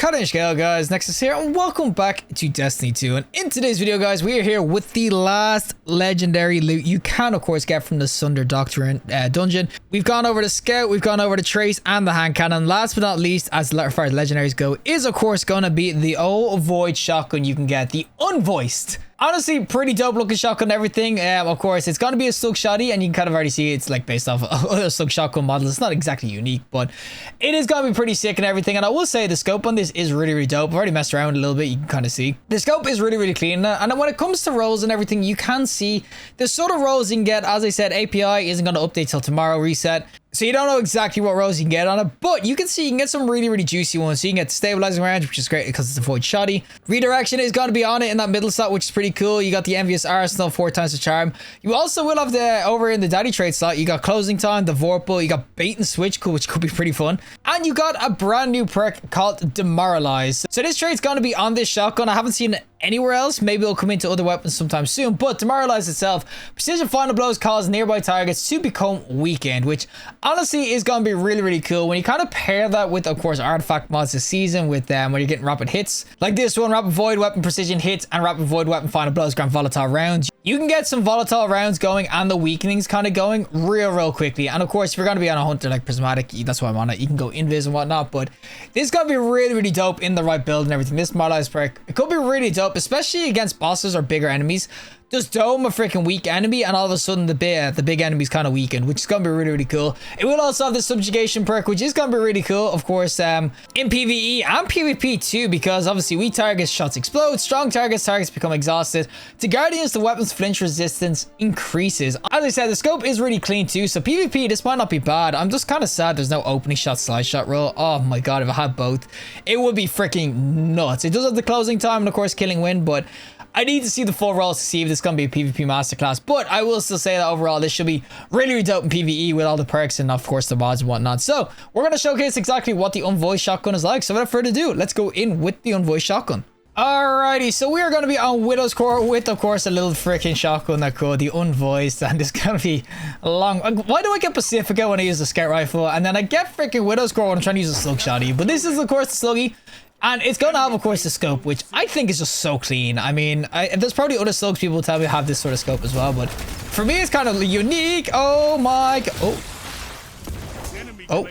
Cutting scale, guys. Nexas here, and welcome back to Destiny 2. And in today's video, guys, we are here with the last legendary loot you can, of course, get from the Sundered Doctrine dungeon. We've gone over the Scout, we've gone over the Trace, and the Hand Cannon. Last but not least, as far as legendaries go, is of course going to be the old Void shotgun you can get, the Unvoiced. Honestly, pretty dope looking shotgun and everything. Of course, it's going to be a slug shotty, and you can kind of already see it's like based off other slug shotgun models. It's not exactly unique, but it is going to be pretty sick and everything. And I will say the scope on this is really, really dope. I've already messed around a little bit. You can kind of see the scope is really, really clean. And when it comes to rolls and everything, you can see the sort of rolls you can get. As I said, API isn't going to update till tomorrow reset. So you don't know exactly what rolls you can get on it, but you can see you can get some really, really juicy ones. So you can get the stabilizing range, which is great because it's a void shotty. Redirection is going to be on it in that middle slot, which is pretty cool. You got the envious arsenal, 4 times the charm. You also will have the over in the daddy trait slot. You got closing time, the vorpal. You got bait and switch, which could be pretty fun. And you got a brand new perk called demoralize. So this trait's going to be on this shotgun. I haven't seen it anywhere else. Maybe it'll come into other weapons sometime soon, but demoralize itself, precision final blows cause nearby targets to become weakened, which honestly is going to be really, really cool when you kind of pair that with, of course, artifact mods this season with them where you're getting rapid hits like this one, rapid void weapon precision hits and rapid void weapon final blows grant volatile rounds. You can get some volatile rounds going and the weakenings kind of going real quickly. And of course, if you're going to be on a hunter like prismatic, that's why I'm on it, you can go invis and whatnot, but this is going to be really, really dope in the right build and everything. This demoralize perk, it could be really dope, especially against bosses or bigger enemies. Just dome a freaking weak enemy and all of a sudden the big enemy's kind of weakened, which is going to be really, really cool. It will also have the subjugation perk, which is going to be really cool, of course, in PvE and PvP too, because obviously weak targets, shots explode, strong targets become exhausted. To Guardians, the weapon's flinch resistance increases. As I said, the scope is really clean too, so PvP, this might not be bad. I'm just kind of sad there's no opening shot, slide shot roll. Oh my god, if I had both, it would be freaking nuts. It does have the closing time and of course killing wind, but I need to see the full rolls to see if this is going to be a PvP masterclass. But I will still say that overall, this should be really, really dope in PvE with all the perks and, of course, the mods and whatnot. So, we're going to showcase exactly what the Unvoiced shotgun is like. So, without further ado, let's go in with the Unvoiced shotgun. Alrighty, so we are going to be on Widow's Core with, of course, a little freaking shotgun that called the Unvoiced. And it's going to be a long... Why do I get Pacifica when I use the Scout Rifle? And then I get freaking Widow's Core when I'm trying to use a Slug Shotty. But this is, of course, the Sluggy. And it's going to have, of course, the scope, which I think is just so clean. I mean, there's probably other slugs people will tell me have this sort of scope as well, but for me, it's kind of unique. Oh my god. Oh.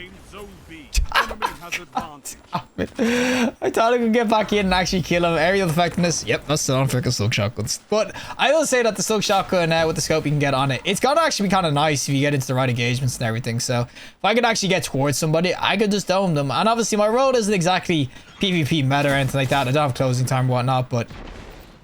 I thought I could get back in and actually kill him. Aerial effectiveness. Yep, that's still on freaking slug shotguns. But I will say that the slug shotgun with the scope you can get on it, it's gonna actually be kind of nice if you get into the right engagements and everything. So if I could actually get towards somebody, I could just dome them. And obviously my role isn't exactly PvP meta or anything like that. I don't have closing time and whatnot, but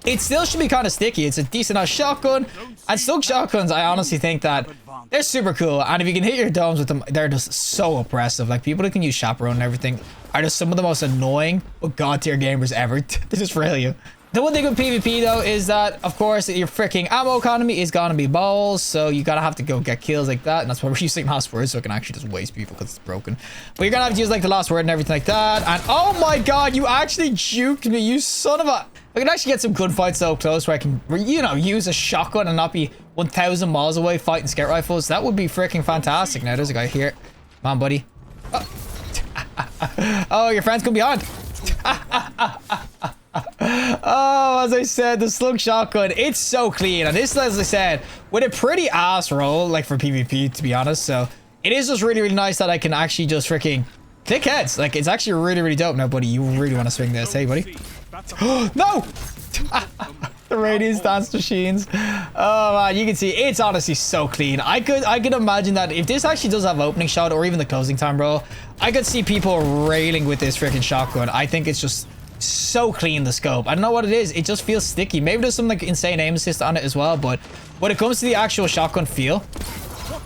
it still should be kind of sticky. It's a decent enough shotgun. And slug shotguns, I honestly think that they're super cool. And if you can hit your domes with them, they're just so oppressive. Like, people that can use chaperone and everything are just some of the most annoying but god tier gamers ever. They just rail you. The one thing with PvP though is that, of course, your freaking ammo economy is gonna be balls, so you gotta have to go get kills like that, and that's why we're using Last Word, so it can actually just waste people because it's broken. But you're gonna have to use like the Last Word and everything like that. And oh my god, you actually juked me, you son of a... I can actually get some good fights so close where I can, you know, use a shotgun and not be 1,000 miles away fighting scout rifles. That would be freaking fantastic. Now there's a guy here. Come on, buddy. Oh, oh, your friend's gonna be on. Oh, as I said, the slug shotgun, it's so clean. And this, as I said, with a pretty ass roll, like for PvP, to be honest. So it is just really, really nice that I can actually just freaking click heads. Like, it's actually really, really dope. Now, buddy, you really want to swing this. Hey, buddy. No! The radius dance machines. Oh man, you can see it's honestly so clean. I could imagine that if this actually does have opening shot or even the closing time roll, I could see people railing with this freaking shotgun. I think it's just so clean, the scope. I don't know what it is, it just feels sticky. Maybe there's some like insane aim assist on it as well, but when it comes to the actual shotgun feel,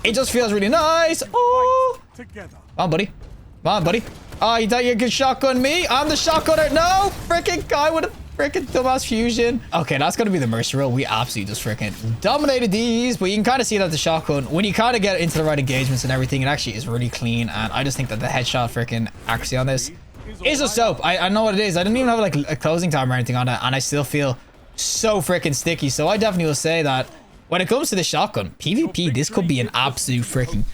it just feels really nice. Oh, come on, buddy. Come on, buddy. Oh, you thought you could shotgun me? I'm the shotgunner. No, freaking guy with a freaking dumbass fusion. Okay, that's gonna be the mercy roll. We absolutely just freaking dominated these, but you can kind of see that the shotgun, when you kind of get into the right engagements and everything, it actually is really clean. And I just think that the headshot freaking accuracy on this is just dope. I know what it is. I didn't even have like a closing time or anything on it, and I still feel so freaking sticky. So I definitely will say that when it comes to the shotgun, PvP, this could be an absolute freaking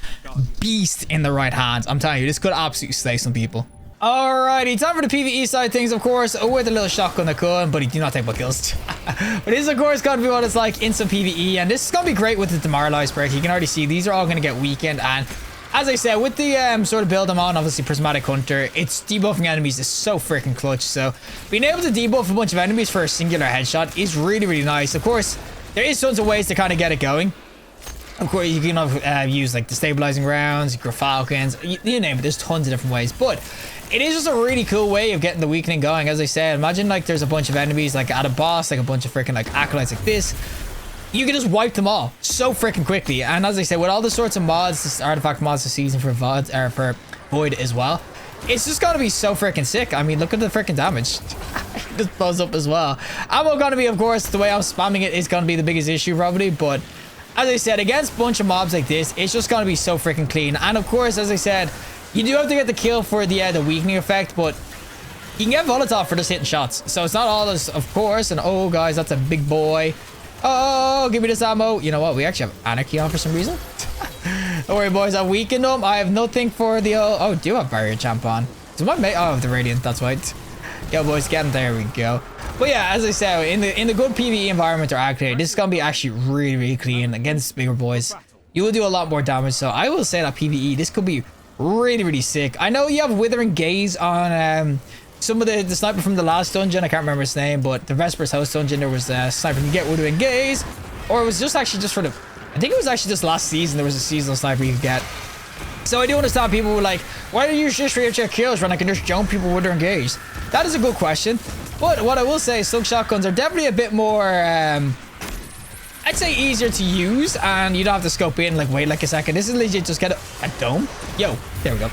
beast in the right hands. I'm telling you, this could absolutely slay some people. Alrighty, time for the PvE side of things, of course, with a little shotgun that could, but he do not take my kills. But this is, of course, going to be what it's like in some PvE, and this is going to be great with the Demoralize perk. You can already see these are all going to get weakened, and as I said, with the sort of build I'm on, obviously Prismatic Hunter, it's debuffing enemies is so freaking clutch. So being able to debuff a bunch of enemies for a singular headshot is really, really nice. Of course, there is tons of ways to kind of get it going. Of course, you can use like the stabilizing rounds, your falcons, you name it. There's tons of different ways, but it is just a really cool way of getting the weakening going. As I said, imagine like there's a bunch of enemies like at a boss, like a bunch of freaking like acolytes like this. You can just wipe them all so freaking quickly. And as I said, with all the sorts of mods, this artifact mods this season for VOD, or for Void as well, it's just gonna be so freaking sick. I mean, look at the freaking damage. Just blows up as well. Ammo gonna be, of course, the way I'm spamming it is gonna be the biggest issue probably, but as I said, against a bunch of mobs like this, it's just gonna be so freaking clean. And of course, as I said, you do have to get the kill for the weakening effect, but you can get volatile for just hitting shots. So it's not all this, of course. And oh, guys, that's a big boy. Oh, give me this ammo. You know what? We actually have Anarchy on for some reason. Don't worry, boys. I weakened them. I have nothing for the... Oh, do have Barrier Champ on. Does my mate... Oh, the Radiant. That's right. Yo, boys, get him. There we go. But yeah, as I said, in the good PvE environment or active, this is going to be actually really, really clean against bigger boys. You will do a lot more damage. So I will say that PvE, this could be really, really sick. I know you have Withering Gaze on... some of the sniper from the last dungeon, I can't remember his name, but the Vesper's House dungeon, there was a sniper you get Withering Gaze, or it was just actually just for the, I think it was actually just last season, there was a seasonal sniper you could get. So I do understand people were like, why do you just reach your kills when I can just jump people with Withering Gaze? That is a good question, but what I will say is slug shotguns are definitely a bit more, I'd say easier to use, and you don't have to scope in, like, wait like a second. This is legit just get a dome. Yo, there we go.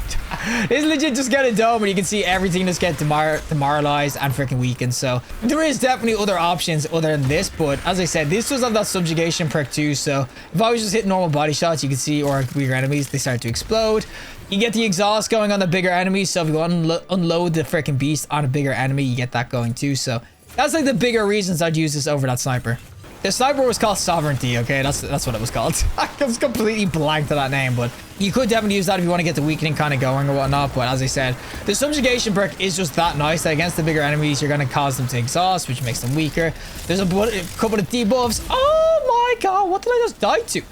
This is legit just get a dome, and you can see everything just get demoralized and freaking weakened. So there is definitely other options other than this, but as I said, this does have that subjugation perk too. So if I was just hitting normal body shots, you can see, or bigger enemies, they start to explode. You get the exhaust going on the bigger enemies, so if you unload the freaking beast on a bigger enemy, you get that going too. So that's like the bigger reasons I'd use this over that sniper. The sniper was called Sovereignty, okay? That's what it was called. I was completely blank to that name, but you could definitely use that if you want to get the weakening kind of going or whatnot. But as I said, the subjugation perk is just that nice that against the bigger enemies, you're going to cause them to exhaust, which makes them weaker. There's a couple of debuffs. Oh my god, what did I just die to?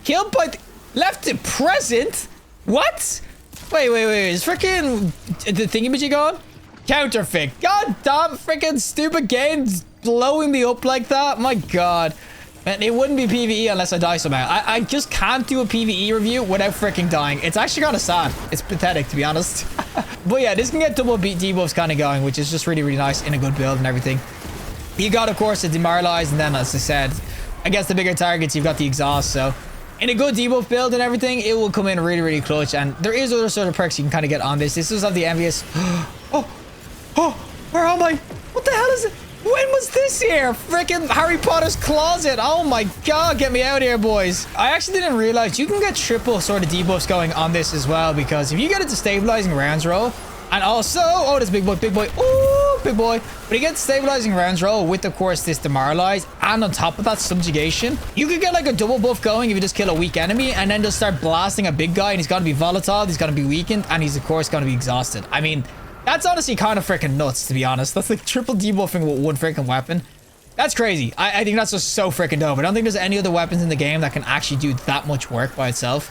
Killed by left to present? What? Wait. Is freaking the thingamajig on? Counterfeit. God damn, freaking stupid games blowing me up like that. My god, man, it wouldn't be PvE unless I die somehow. I just can't do a PvE review without freaking dying. It's actually kind of sad. It's pathetic, to be honest. But yeah, this can get double beat debuffs kind of going, which is just really, really nice in a good build and everything. You got, of course, the demoralize, and then as I said, against the bigger targets, you've got the exhaust. So in a good debuff build and everything, it will come in really, really clutch. And there is other sort of perks you can kind of get on this. This does have the envious. Oh, where am I? What the hell is it? When was this here? Freaking Harry Potter's closet. Oh my god, get me out of here, boys. I actually didn't realize you can get triple sort of debuffs going on this as well, because if you get it to stabilizing rounds roll, and also, oh, this big boy. Oh, big boy. But you get stabilizing rounds roll with, of course, this demoralize, and on top of that, subjugation. You could get like a double buff going if you just kill a weak enemy and then just start blasting a big guy, and he's going to be volatile, he's going to be weakened, and he's, of course, going to be exhausted. I mean, that's honestly kind of freaking nuts, to be honest. That's like triple debuffing with one freaking weapon. That's crazy. I think that's just so freaking dope. I don't think there's any other weapons in the game that can actually do that much work by itself.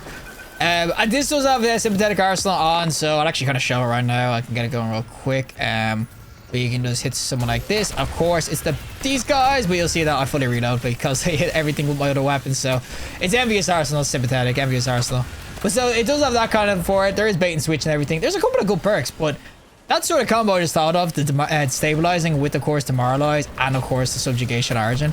And this does have the sympathetic arsenal on, so I'll actually kind of show it right now. I can get it going real quick. But you can just hit someone like this. Of course, it's these guys, but you'll see that I fully reload because they hit everything with my other weapons. So it's envious arsenal, sympathetic, envious arsenal. But so it does have that kind of for it. There is bait and switch and everything. There's a couple of good perks, but that sort of combo I just thought of, the stabilizing with, of course, demoralize, and of course the subjugation origin.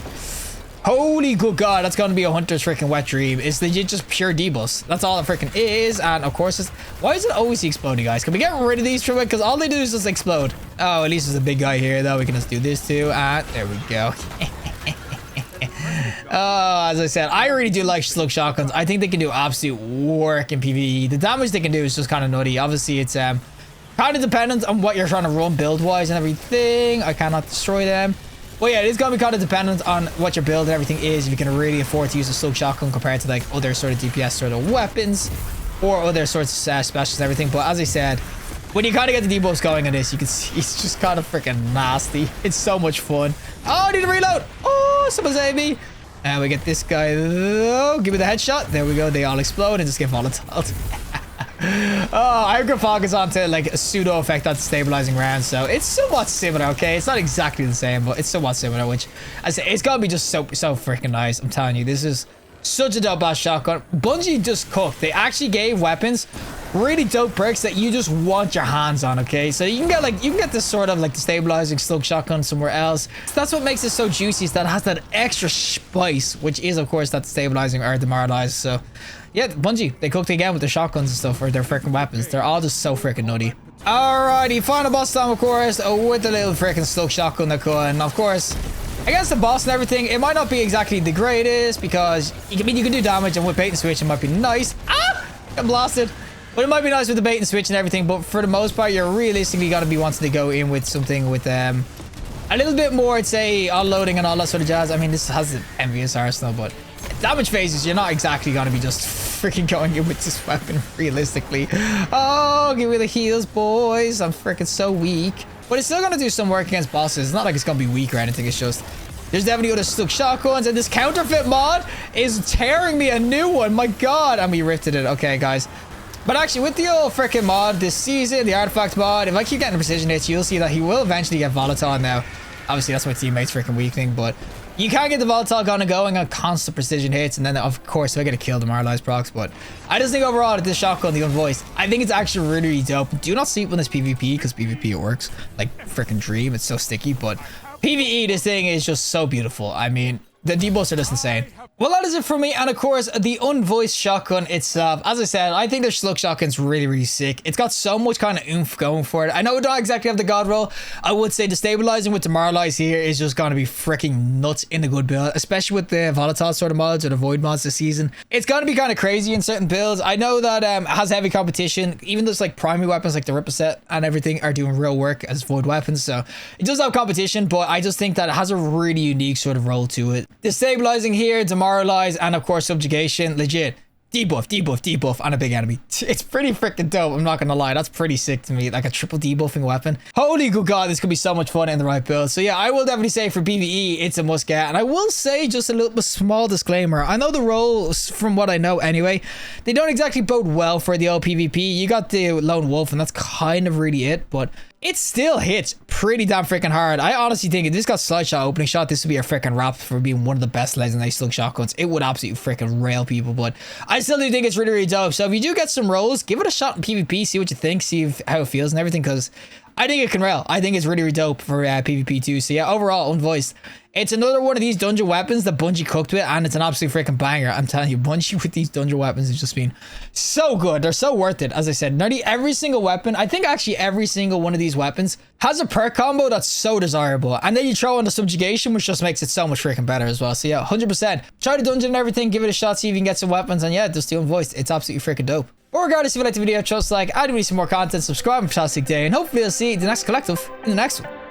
Holy good god, that's gonna be a hunter's freaking wet dream. It's legit just pure debuffs. That's all it freaking is. And of course, why is it always the exploding guys? Can we get rid of these from it? Because all they do is just explode. Oh, at least there's a big guy here though. We can just do this too. And there we go. Oh, as I said, I really do like slug shotguns. I think they can do absolute work in PvE. The damage they can do is just kind of nutty. Obviously, it's kind of dependent on what you're trying to run build-wise and everything. I cannot destroy them. But yeah, it is going to be kind of dependent on what your build and everything is. If you can really afford to use a slug shotgun compared to like other sort of DPS sort of weapons or other sorts of specials and everything. But as I said, When you kind of get the debuffs going on this, you can see it's just kind of freaking nasty. It's so much fun. Oh, I need to reload. Oh, someone save me. And we get this guy. Oh, give me the headshot. There we go. They all explode and just get volatile. Oh, I'm gonna focus on to like a pseudo effect on stabilizing rounds, so it's somewhat similar. Okay, it's not exactly the same, but it's somewhat similar, which I say it's gonna be just so freaking nice. I'm telling you, this is such a dope ass shotgun. Bungie just cooked. They actually gave weapons really dope perks that you just want your hands on. Okay, so you can get this sort of like the stabilizing slug shotgun somewhere else. So that's what makes it so juicy, is that it has that extra spice, which is of course that stabilizing or demoralize. So yeah, Bungie, they cooked again with their shotguns and stuff, or their freaking weapons. They're all just so freaking nutty. Alrighty, final boss time, of course, with the little freaking slug shotgun that could. And of course, against the boss and everything, it might not be exactly the greatest, because you can do damage, and with bait and switch, it might be nice. Ah, got blasted. But it might be nice with the bait and switch and everything. But for the most part, you're realistically gonna be wanting to go in with something with a little bit more, I'd say, unloading and all that sort of jazz. I mean, this has an envious arsenal, but damage phases, you're not exactly gonna be just freaking going in with this weapon realistically. Oh, give me the heals, boys. I'm freaking so weak. But it's still gonna do some work against bosses. It's not like it's gonna be weak or anything. It's just there's definitely other stuck shotguns, and this counterfeit mod is tearing me a new one. My god, and we rifted it. Okay, guys. But actually, with the old freaking mod this season, the artifact mod, if I keep getting precision hits, you'll see that he will eventually get volatile now. Obviously, that's my teammate's freaking weakening, but you can get the volatile going on constant precision hits, and then of course I get a kill demoralized procs. But I just think overall that this shotgun, the Unvoiced, I think it's actually really, really dope. Do not sleep on this PvP, because PvP it works like freaking dream. It's so sticky, but PvE, this thing is just so beautiful. I mean, the debuffs are just insane. Well, that is it for me. And of course, the Unvoiced shotgun itself, as I said, I think their slug shotgun's really, really sick. It's got so much kind of oomph going for it. I know it don't exactly have the god roll. I would say the stabilizing with demoralize here is just going to be freaking nuts in a good build, especially with the volatile sort of mods or the void mods this season. It's going to be kind of crazy in certain builds. I know that it has heavy competition. Even those like primary weapons like the Ripper set and everything are doing real work as void weapons. So it does have competition, but I just think that it has a really unique sort of role to it. The stabilizing here, demoralize, and of course subjugation, legit debuff, debuff, debuff on a big enemy. It's pretty freaking dope, I'm not gonna lie. That's pretty sick to me, like a triple debuffing weapon. Holy good god, this could be so much fun in the right build. So yeah, I will definitely say for PvE, it's a must get. And I will say just a small disclaimer. I know the roles, from what I know anyway, they don't exactly bode well for the old PvP. You got the lone wolf, and that's kind of really it, but it still hits pretty damn freaking hard. I honestly think if this got slide shot, opening shot, this would be a freaking rap for being one of the best legendary slug shotguns. It would absolutely freaking rail people, but I still do think it's really, really dope. So if you do get some rolls, give it a shot in PvP, see what you think, see how it feels and everything, because I think it can rail. I think it's really, really dope for PvP too. So yeah, overall, Unvoiced, it's another one of these dungeon weapons that Bungie cooked with, and it's an absolute freaking banger. I'm telling you, Bungie with these dungeon weapons has just been so good. They're so worth it. As I said, nearly every single weapon, I think actually every single one of these weapons has a perk combo that's so desirable. And then you throw in the subjugation, which just makes it so much freaking better as well. So yeah, 100%. Try the dungeon and everything, give it a shot, see if you can get some weapons, and yeah, just do Unvoiced. It's absolutely freaking dope. But regardless, if you liked the video, trust like, I'd really some more content, subscribe, and fantastic day, and hopefully I'll see you in the next collective in the next one.